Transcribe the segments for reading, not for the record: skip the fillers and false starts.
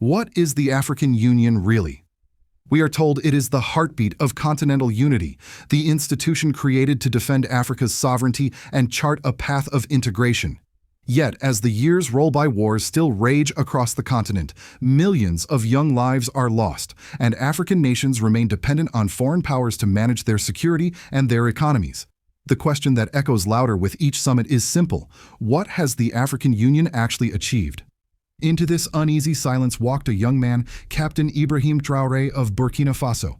What is the African Union really? We are told it is the heartbeat of continental unity, the institution created to defend Africa's sovereignty and chart a path of integration. Yet, as the years roll by, wars still rage across the continent, millions of young lives are lost, and African nations remain dependent on foreign powers to manage their security and their economies. The question that echoes louder with each summit is simple: what has the African Union actually achieved? Into this uneasy silence walked a young man, Captain Ibrahim Traoré of Burkina Faso.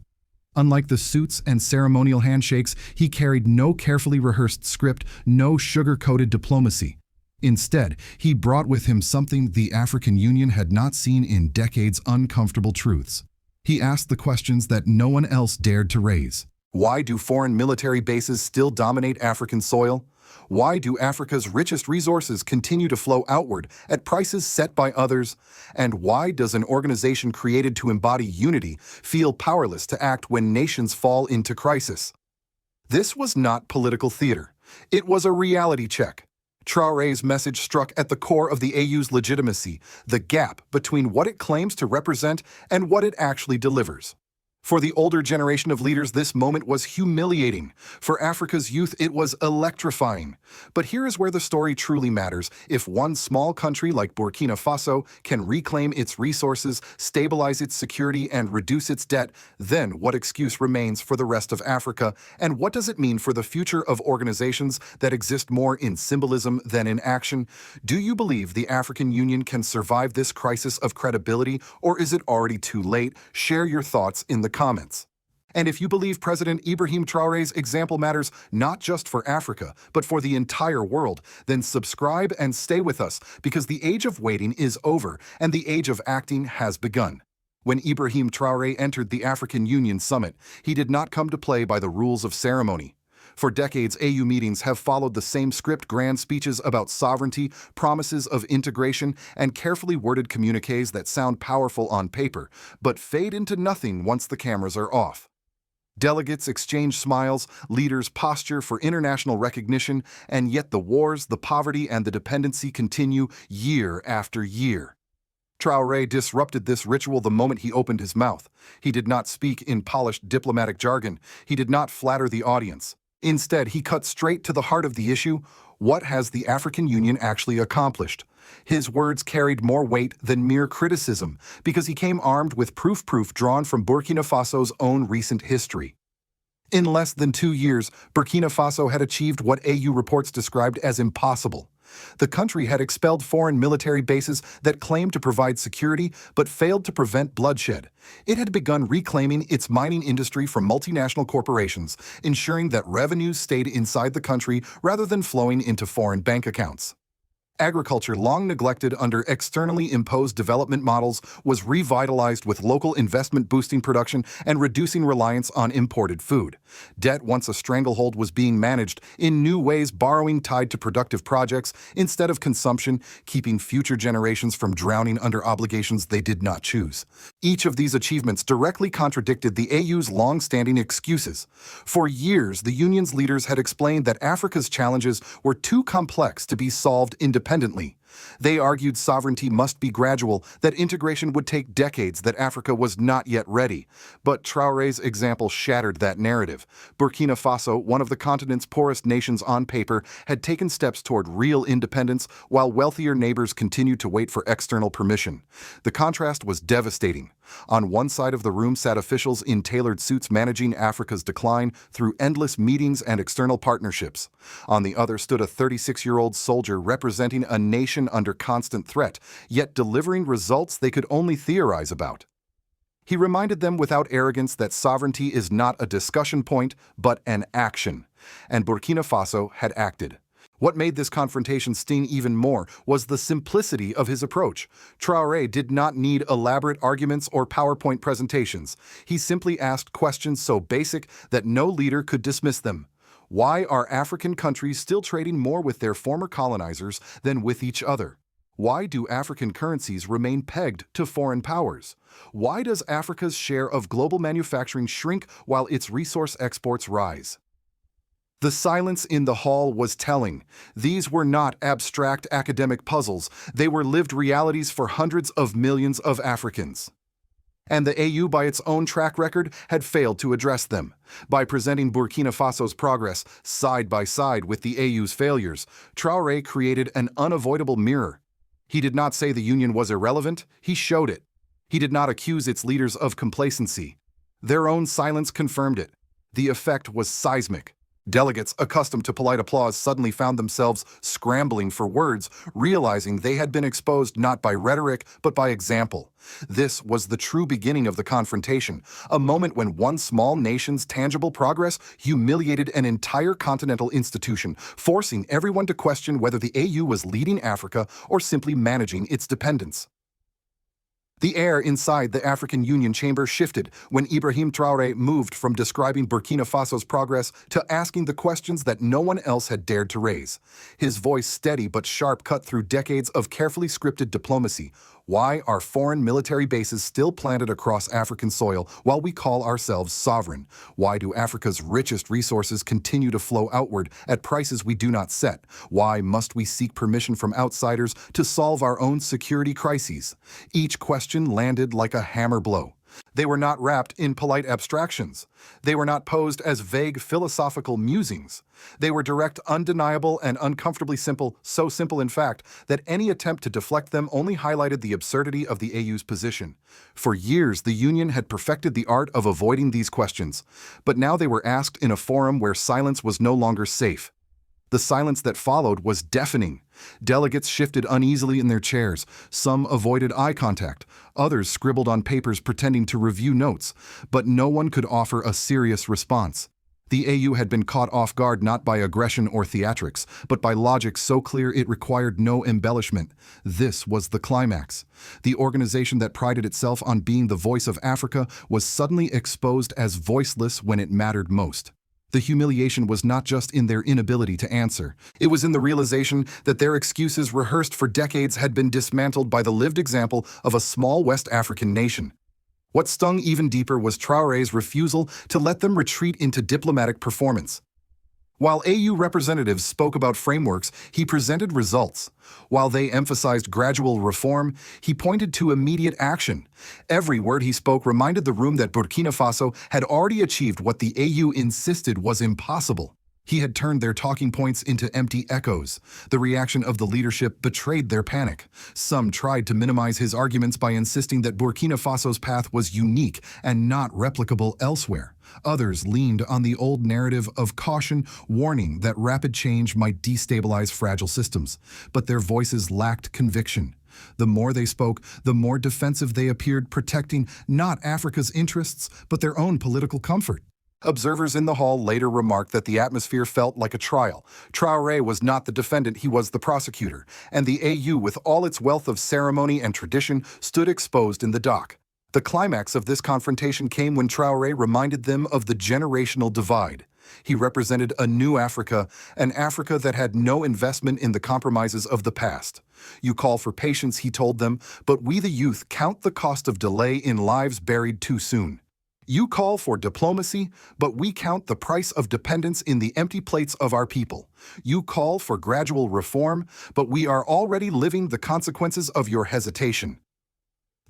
Unlike the suits and ceremonial handshakes, he carried no carefully rehearsed script, no sugar-coated diplomacy. Instead, he brought with him something the African Union had not seen in decades: uncomfortable truths. He asked the questions that no one else dared to raise. Why do foreign military bases still dominate African soil? Why do Africa's richest resources continue to flow outward at prices set by others? And why does an organization created to embody unity feel powerless to act when nations fall into crisis? This was not political theater. It was a reality check. Traoré's message struck at the core of the AU's legitimacy, the gap between what it claims to represent and what it actually delivers. For the older generation of leaders, this moment was humiliating. For Africa's youth, it was electrifying. But here is where the story truly matters. If one small country like Burkina Faso can reclaim its resources, stabilize its security, and reduce its debt, then what excuse remains for the rest of Africa? And what does it mean for the future of organizations that exist more in symbolism than in action? Do you believe the African Union can survive this crisis of credibility, or is it already too late? Share your thoughts in the comments. And if you believe President Ibrahim Traoré's example matters not just for Africa, but for the entire world, then subscribe and stay with us, because the age of waiting is over and the age of acting has begun. When Ibrahim Traoré entered the African Union Summit, he did not come to play by the rules of ceremony. For decades, AU meetings have followed the same script: grand speeches about sovereignty, promises of integration, and carefully worded communiques that sound powerful on paper, but fade into nothing once the cameras are off. Delegates exchange smiles, leaders posture for international recognition, and yet the wars, the poverty, and the dependency continue year after year. Traoré disrupted this ritual the moment he opened his mouth. He did not speak in polished diplomatic jargon. He did not flatter the audience. Instead, he cut straight to the heart of the issue: what has the African Union actually accomplished? His words carried more weight than mere criticism, because he came armed with proof drawn from Burkina Faso's own recent history. In less than 2 years, Burkina Faso had achieved what AU reports described as impossible. The country had expelled foreign military bases that claimed to provide security but failed to prevent bloodshed. It had begun reclaiming its mining industry from multinational corporations, ensuring that revenues stayed inside the country rather than flowing into foreign bank accounts. Agriculture, long neglected under externally imposed development models, was revitalized with local investment boosting production and reducing reliance on imported food. Debt, once a stranglehold, was being managed in new ways: borrowing tied to productive projects instead of consumption, keeping future generations from drowning under obligations they did not choose. Each of these achievements directly contradicted the AU's long-standing excuses. For years, the Union's leaders had explained that Africa's challenges were too complex to be solved independently. They argued sovereignty must be gradual, that integration would take decades, that Africa was not yet ready. But Traoré's example shattered that narrative. Burkina Faso, one of the continent's poorest nations on paper, had taken steps toward real independence, while wealthier neighbors continued to wait for external permission. The contrast was devastating. On one side of the room sat officials in tailored suits managing Africa's decline through endless meetings and external partnerships. On the other stood a 36-year-old soldier representing a nation under constant threat, yet delivering results they could only theorize about. He reminded them without arrogance that sovereignty is not a discussion point, but an action. And Burkina Faso had acted. What made this confrontation sting even more was the simplicity of his approach. Traoré did not need elaborate arguments or PowerPoint presentations. He simply asked questions so basic that no leader could dismiss them. Why are African countries still trading more with their former colonizers than with each other? Why do African currencies remain pegged to foreign powers? Why does Africa's share of global manufacturing shrink while its resource exports rise? The silence in the hall was telling. These were not abstract academic puzzles, they were lived realities for hundreds of millions of Africans. And the AU, by its own track record, had failed to address them. By presenting Burkina Faso's progress side by side with the AU's failures, Traoré created an unavoidable mirror. He did not say the union was irrelevant, he showed it. He did not accuse its leaders of complacency. Their own silence confirmed it. The effect was seismic. Delegates accustomed to polite applause suddenly found themselves scrambling for words, realizing they had been exposed not by rhetoric but by example. This was the true beginning of the confrontation, a moment when one small nation's tangible progress humiliated an entire continental institution, forcing everyone to question whether the AU was leading Africa or simply managing its dependence. The air inside the African Union chamber shifted when Ibrahim Traoré moved from describing Burkina Faso's progress to asking the questions that no one else had dared to raise. His voice steady but sharp cut through decades of carefully scripted diplomacy. Why are foreign military bases still planted across African soil while we call ourselves sovereign? Why do Africa's richest resources continue to flow outward at prices we do not set? Why must we seek permission from outsiders to solve our own security crises? Each question landed like a hammer blow. They were not wrapped in polite abstractions. They were not posed as vague philosophical musings. They were direct, undeniable, and uncomfortably simple, so simple in fact that any attempt to deflect them only highlighted the absurdity of the AU's position. For years, the Union had perfected the art of avoiding these questions, but now they were asked in a forum where silence was no longer safe. The silence that followed was deafening. Delegates shifted uneasily in their chairs. Some avoided eye contact. Others scribbled on papers pretending to review notes. But no one could offer a serious response. The AU had been caught off guard not by aggression or theatrics, but by logic so clear it required no embellishment. This was the climax. The organization that prided itself on being the voice of Africa was suddenly exposed as voiceless when it mattered most. The humiliation was not just in their inability to answer. It was in the realization that their excuses rehearsed for decades had been dismantled by the lived example of a small West African nation. What stung even deeper was Traoré's refusal to let them retreat into diplomatic performance. While AU representatives spoke about frameworks, he presented results. While they emphasized gradual reform, he pointed to immediate action. Every word he spoke reminded the room that Burkina Faso had already achieved what the AU insisted was impossible. He had turned their talking points into empty echoes. The reaction of the leadership betrayed their panic. Some tried to minimize his arguments by insisting that Burkina Faso's path was unique and not replicable elsewhere. Others leaned on the old narrative of caution, warning that rapid change might destabilize fragile systems. But their voices lacked conviction. The more they spoke, the more defensive they appeared, protecting not Africa's interests, but their own political comfort. Observers in the hall later remarked that the atmosphere felt like a trial. Traoré was not the defendant, he was the prosecutor, and the AU, with all its wealth of ceremony and tradition, stood exposed in the dock. The climax of this confrontation came when Traoré reminded them of the generational divide. He represented a new Africa, an Africa that had no investment in the compromises of the past. You call for patience, he told them, but we the youth count the cost of delay in lives buried too soon. You call for diplomacy, but we count the price of dependence in the empty plates of our people. You call for gradual reform, but we are already living the consequences of your hesitation.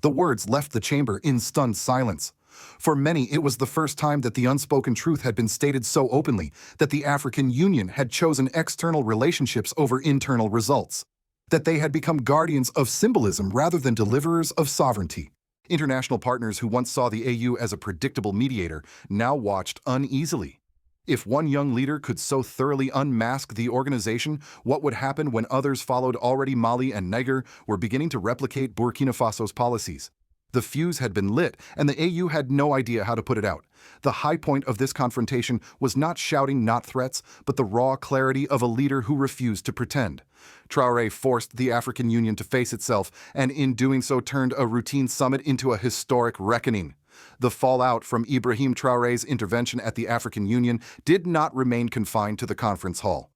The words left the chamber in stunned silence. For many, it was the first time that the unspoken truth had been stated so openly, that the African Union had chosen external relationships over internal results, that they had become guardians of symbolism rather than deliverers of sovereignty. International partners who once saw the AU as a predictable mediator now watched uneasily. If one young leader could so thoroughly unmask the organization, what would happen when others followed? Already Mali and Niger were beginning to replicate Burkina Faso's policies. The fuse had been lit, and the AU had no idea how to put it out. The high point of this confrontation was not shouting, not threats, but the raw clarity of a leader who refused to pretend. Traoré forced the African Union to face itself, and in doing so turned a routine summit into a historic reckoning. The fallout from Ibrahim Traoré's intervention at the African Union did not remain confined to the conference hall.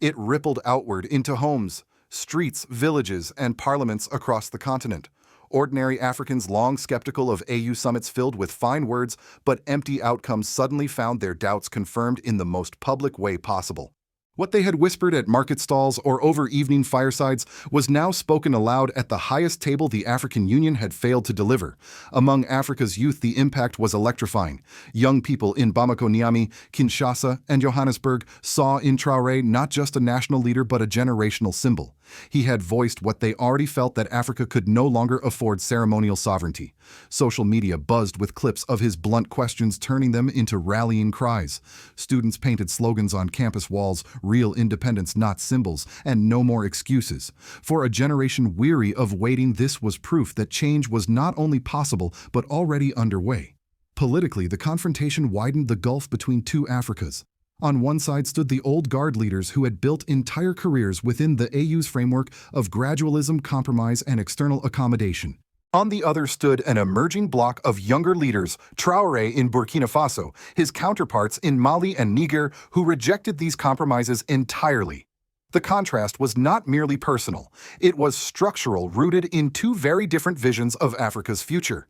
It rippled outward into homes, streets, villages, and parliaments across the continent. Ordinary Africans, long skeptical of AU summits filled with fine words but empty outcomes, suddenly found their doubts confirmed in the most public way possible. What they had whispered at market stalls or over evening firesides was now spoken aloud at the highest table the African Union had failed to deliver. Among Africa's youth, the impact was electrifying. Young people in Bamako, Niamey, Kinshasa, and Johannesburg saw in Traore not just a national leader but a generational symbol. He had voiced what they already felt, that Africa could no longer afford ceremonial sovereignty. Social media buzzed with clips of his blunt questions, turning them into rallying cries. Students painted slogans on campus walls: real independence, not symbols, and no more excuses. For a generation weary of waiting, this was proof that change was not only possible but already underway. Politically, the confrontation widened the gulf between two Africas. On one side stood the old guard leaders who had built entire careers within the AU's framework of gradualism, compromise, and external accommodation. On the other stood an emerging bloc of younger leaders, Traore in Burkina Faso, his counterparts in Mali and Niger, who rejected these compromises entirely. The contrast was not merely personal, it was structural, rooted in two very different visions of Africa's future.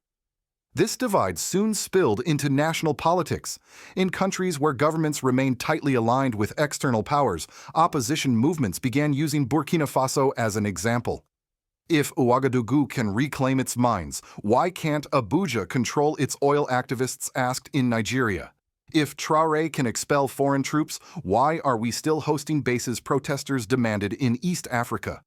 This divide soon spilled into national politics. In countries where governments remained tightly aligned with external powers, opposition movements began using Burkina Faso as an example. If Ouagadougou can reclaim its mines, why can't Abuja control its oil, activists asked in Nigeria? If Traore can expel foreign troops, why are we still hosting bases, protesters demanded in East Africa?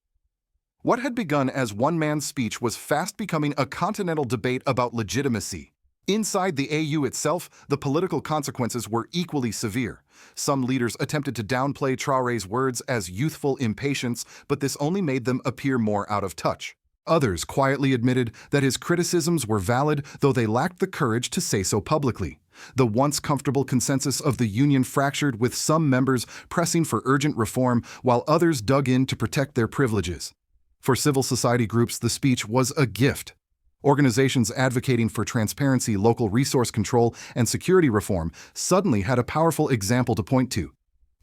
What had begun as one man's speech was fast becoming a continental debate about legitimacy. Inside the AU itself, the political consequences were equally severe. Some leaders attempted to downplay Traore's words as youthful impatience, but this only made them appear more out of touch. Others quietly admitted that his criticisms were valid, though they lacked the courage to say so publicly. The once comfortable consensus of the Union fractured, with some members pressing for urgent reform while others dug in to protect their privileges. For civil society groups, the speech was a gift. Organizations advocating for transparency, local resource control, and security reform suddenly had a powerful example to point to.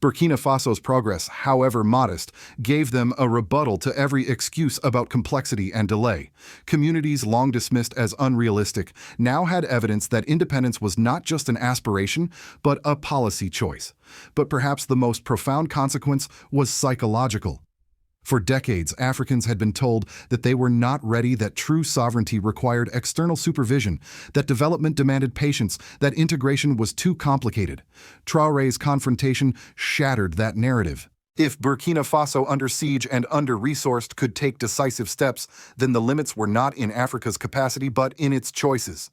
Burkina Faso's progress, however modest, gave them a rebuttal to every excuse about complexity and delay. Communities long dismissed as unrealistic now had evidence that independence was not just an aspiration, but a policy choice. But perhaps the most profound consequence was psychological. For decades, Africans had been told that they were not ready, that true sovereignty required external supervision, that development demanded patience, that integration was too complicated. Traore's confrontation shattered that narrative. If Burkina Faso, under siege and under-resourced, could take decisive steps, then the limits were not in Africa's capacity but in its choices.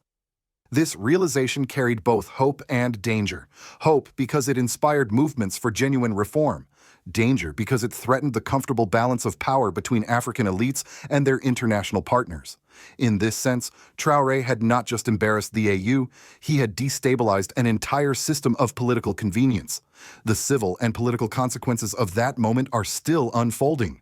This realization carried both hope and danger. Hope because it inspired movements for genuine reform. Danger because it threatened the comfortable balance of power between African elites and their international partners. In this sense, Traore had not just embarrassed the AU, he had destabilized an entire system of political convenience. The civil and political consequences of that moment are still unfolding.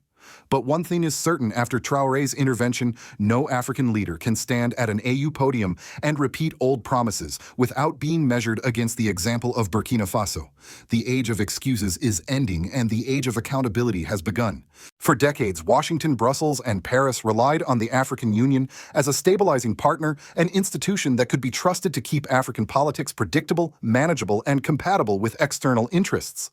But one thing is certain: after Traore's intervention, no African leader can stand at an AU podium and repeat old promises without being measured against the example of Burkina Faso. The age of excuses is ending and the age of accountability has begun. For decades, Washington, Brussels, and Paris relied on the African Union as a stabilizing partner, an institution that could be trusted to keep African politics predictable, manageable, and compatible with external interests.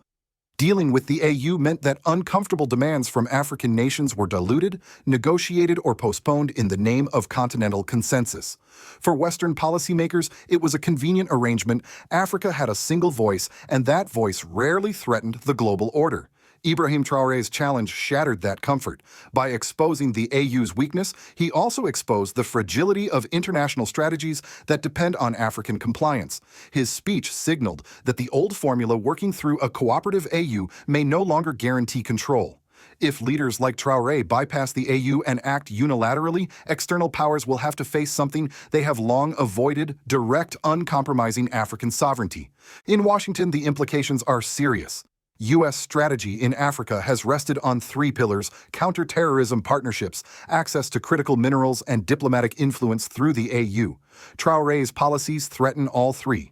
Dealing with the AU meant that uncomfortable demands from African nations were diluted, negotiated, or postponed in the name of continental consensus. For Western policymakers, it was a convenient arrangement. Africa had a single voice, and that voice rarely threatened the global order. Ibrahim Traoré's challenge shattered that comfort. By exposing the AU's weakness, he also exposed the fragility of international strategies that depend on African compliance. His speech signaled that the old formula working through a cooperative AU may no longer guarantee control. If leaders like Traoré bypass the AU and act unilaterally, external powers will have to face something they have long avoided: direct, uncompromising African sovereignty. In Washington, the implications are serious. U.S. strategy in Africa has rested on three pillars: counterterrorism partnerships, access to critical minerals, and diplomatic influence through the AU. Traoré's policies threaten all three.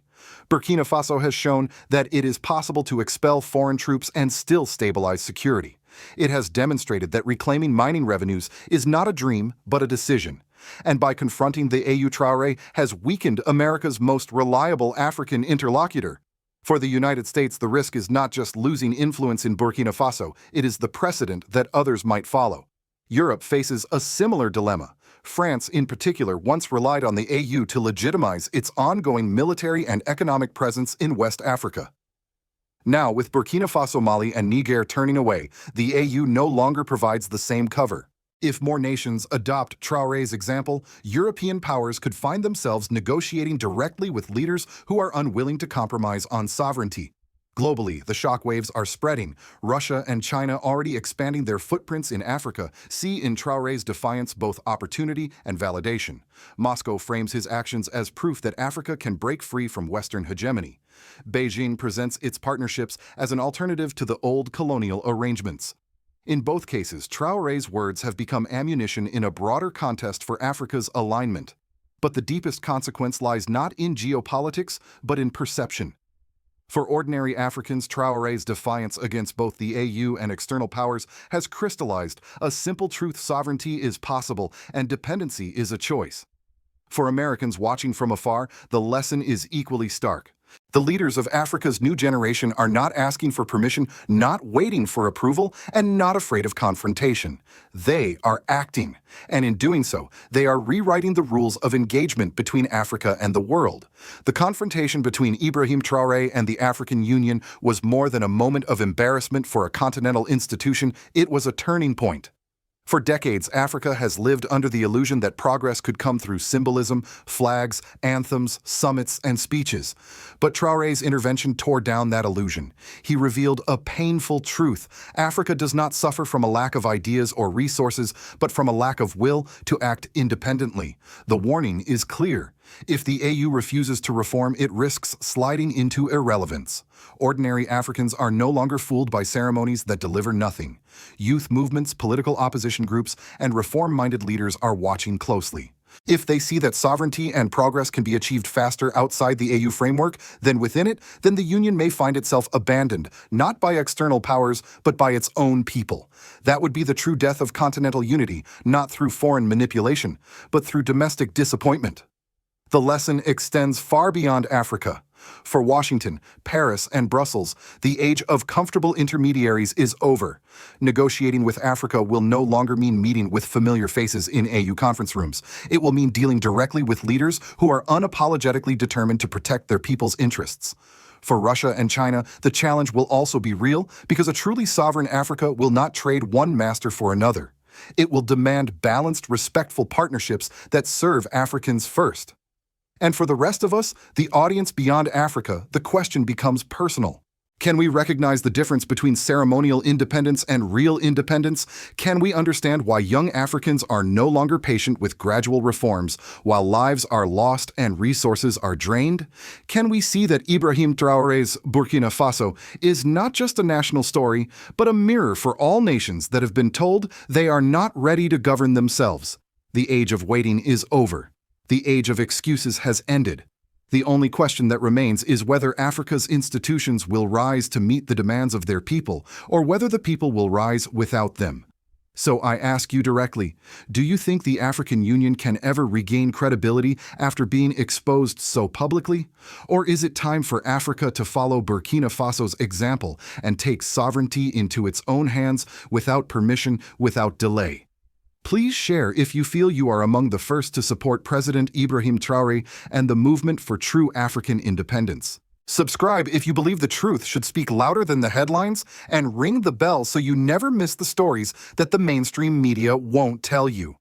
Burkina Faso has shown that it is possible to expel foreign troops and still stabilize security. It has demonstrated that reclaiming mining revenues is not a dream, but a decision. and by confronting the AU, Traore has weakened America's most reliable African interlocutor. For the United States, the risk is not just losing influence in Burkina Faso, it is the precedent that others might follow. Europe faces a similar dilemma. France, in particular, once relied on the AU to legitimize its ongoing military and economic presence in West Africa. Now, with Burkina Faso, Mali, and Niger turning away, the AU no longer provides the same cover. If more nations adopt Traore's example, European powers could find themselves negotiating directly with leaders who are unwilling to compromise on sovereignty. Globally, the shockwaves are spreading. Russia and China, already expanding their footprints in Africa, see in Traore's defiance both opportunity and validation. Moscow frames his actions as proof that Africa can break free from Western hegemony. Beijing presents its partnerships as an alternative to the old colonial arrangements. In both cases, Traore's words have become ammunition in a broader contest for Africa's alignment. But the deepest consequence lies not in geopolitics, but in perception. For ordinary Africans, Traore's defiance against both the AU and external powers has crystallized a simple truth: sovereignty is possible and dependency is a choice. For Americans watching from afar, the lesson is equally stark. The leaders of Africa's new generation are not asking for permission, not waiting for approval, and not afraid of confrontation. They are acting, and in doing so, they are rewriting the rules of engagement between Africa and the world. The confrontation between Ibrahim Traoré and the African Union was more than a moment of embarrassment for a continental institution, it was a turning point. For decades, Africa has lived under the illusion that progress could come through symbolism, flags, anthems, summits, and speeches. But Traore's intervention tore down that illusion. He revealed a painful truth. Africa does not suffer from a lack of ideas or resources, but from a lack of will to act independently. The warning is clear. If the AU refuses to reform, it risks sliding into irrelevance. Ordinary Africans are no longer fooled by ceremonies that deliver nothing. Youth movements, political opposition groups, and reform-minded leaders are watching closely. If they see that sovereignty and progress can be achieved faster outside the AU framework than within it, then the Union may find itself abandoned, not by external powers, but by its own people. That would be the true death of continental unity, not through foreign manipulation, but through domestic disappointment. The lesson extends far beyond Africa. For Washington, Paris, and Brussels, the age of comfortable intermediaries is over. Negotiating with Africa will no longer mean meeting with familiar faces in AU conference rooms. It will mean dealing directly with leaders who are unapologetically determined to protect their people's interests. For Russia and China, the challenge will also be real because a truly sovereign Africa will not trade one master for another. It will demand balanced, respectful partnerships that serve Africans first. And for the rest of us, the audience beyond Africa, the question becomes personal. Can we recognize the difference between ceremonial independence and real independence? Can we understand why young Africans are no longer patient with gradual reforms, while lives are lost and resources are drained? Can we see that Ibrahim Traoré's Burkina Faso is not just a national story, but a mirror for all nations that have been told they are not ready to govern themselves? The age of waiting is over. The age of excuses has ended. The only question that remains is whether Africa's institutions will rise to meet the demands of their people, or whether the people will rise without them. So I ask you directly, do you think the African Union can ever regain credibility after being exposed so publicly? Or is it time for Africa to follow Burkina Faso's example and take sovereignty into its own hands without permission, without delay? Please share if you feel you are among the first to support President Ibrahim Traoré and the movement for true African independence. Subscribe if you believe the truth should speak louder than the headlines, and ring the bell so you never miss the stories that the mainstream media won't tell you.